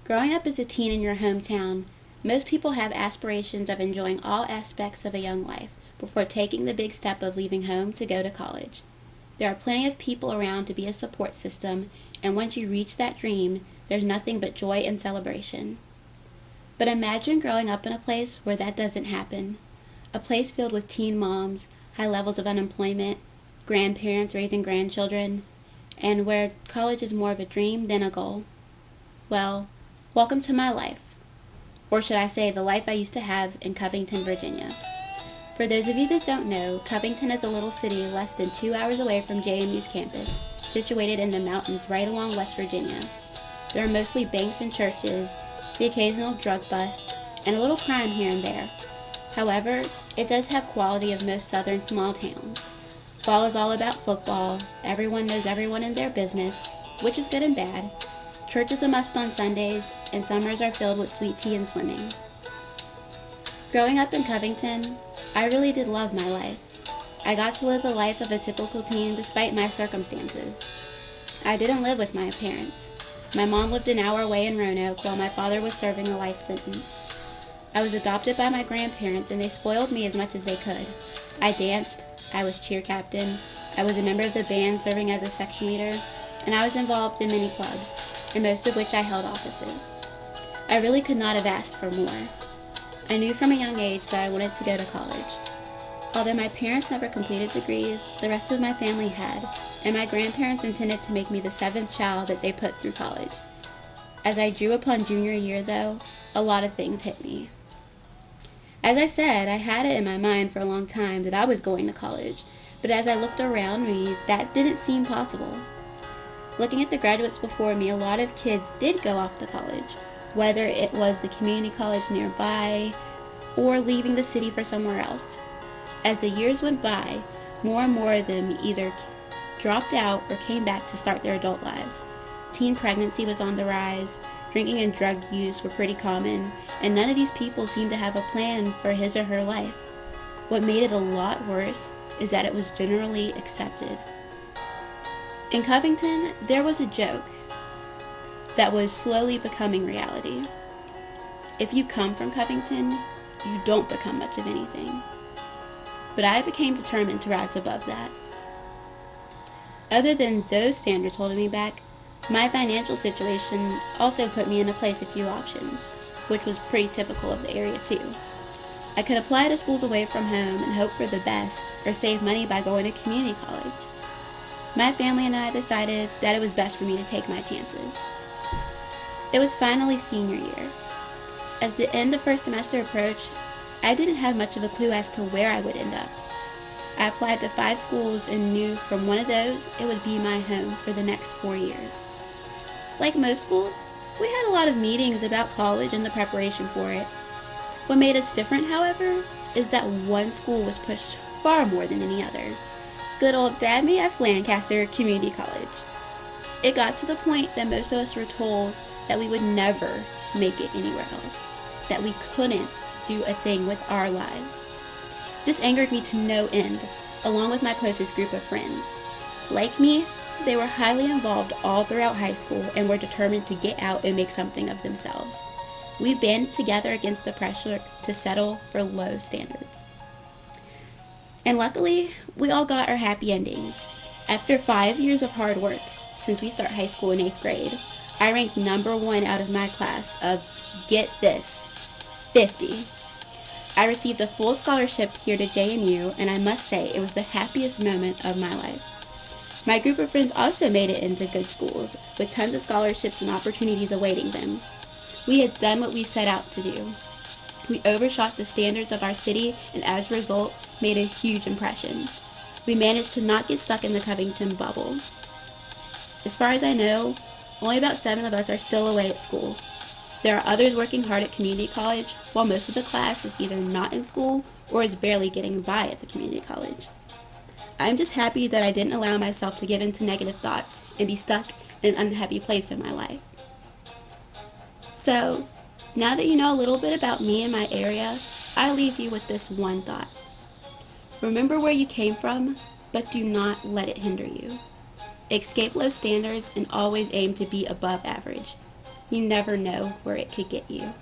Growing up as a teen in your hometown, most people have aspirations of enjoying all aspects of a young life before taking the big step of leaving home to go to college. There are plenty of people around to be a support system, and once you reach that dream, there's nothing but joy and celebration. But imagine growing up in a place where that doesn't happen. A place filled with teen moms, high levels of unemployment, grandparents raising grandchildren, and where college is more of a dream than a goal. Well, welcome to my life. Or should I say, the life I used to have in Covington, Virginia. For those of you that don't know, Covington is a little city less than 2 hours away from JMU's campus, situated in the mountains right along West Virginia. There are mostly banks and churches, the occasional drug bust, and a little crime here and there. However, it does have quality of most southern small towns. Fall is all about football, everyone knows everyone in their business, which is good and bad. Church is a must on Sundays, and summers are filled with sweet tea and swimming. Growing up in Covington, I really did love my life. I got to live the life of a typical teen despite my circumstances. I didn't live with my parents. My mom lived an hour away in Roanoke while my father was serving a life sentence. I was adopted by my grandparents and they spoiled me as much as they could. I danced, I was cheer captain, I was a member of the band serving as a section leader, and I was involved in many clubs, in most of which I held offices. I really could not have asked for more. I knew from a young age that I wanted to go to college. Although my parents never completed degrees, the rest of my family had, and my grandparents intended to make me the 7th child that they put through college. As I drew upon junior year, though, a lot of things hit me. As I said, I had it in my mind for a long time that I was going to college, but as I looked around me, that didn't seem possible. Looking at the graduates before me, a lot of kids did go off to college, whether it was the community college nearby or leaving the city for somewhere else. As the years went by, more and more of them either dropped out or came back to start their adult lives. Teen pregnancy was on the rise, drinking and drug use were pretty common, and none of these people seemed to have a plan for his or her life. What made it a lot worse is that it was generally accepted. In Covington, there was a joke that was slowly becoming reality. If you come from Covington, you don't become much of anything. But I became determined to rise above that. Other than those standards holding me back, my financial situation also put me in a place of few options, which was pretty typical of the area too. I could apply to schools away from home and hope for the best, or save money by going to community college. My family and I decided that it was best for me to take my chances. It was finally senior year. As the end of first semester approached, I didn't have much of a clue as to where I would end up. I applied to 5 schools and knew from one of those it would be my home for the next 4 years. Like most schools, we had a lot of meetings about college and the preparation for it. What made us different, however, is that one school was pushed far more than any other. Good old Dabney S. Lancaster Community College. It got to the point that most of us were told that we would never make it anywhere else, that we couldn't do a thing with our lives. This angered me to no end, along with my closest group of friends. Like me, they were highly involved all throughout high school and were determined to get out and make something of themselves. We banded together against the pressure to settle for low standards. And luckily, we all got our happy endings. After 5 years of hard work, since we start high school in 8th grade, I ranked number 1 out of my class of, get this, 50. I received a full scholarship here to JMU, and I must say it was the happiest moment of my life. My group of friends also made it into good schools, with tons of scholarships and opportunities awaiting them. We had done what we set out to do. We overshot the standards of our city, and as a result, made a huge impression. We managed to not get stuck in the Covington bubble. As far as I know, only about 7 of us are still away at school. There are others working hard at community college, while most of the class is either not in school or is barely getting by at the community college. I'm just happy that I didn't allow myself to give in to negative thoughts and be stuck in an unhappy place in my life. So, now that you know a little bit about me and my area, I leave you with this one thought. Remember where you came from, but do not let it hinder you. Escape low standards and always aim to be above average. You never know where it could get you.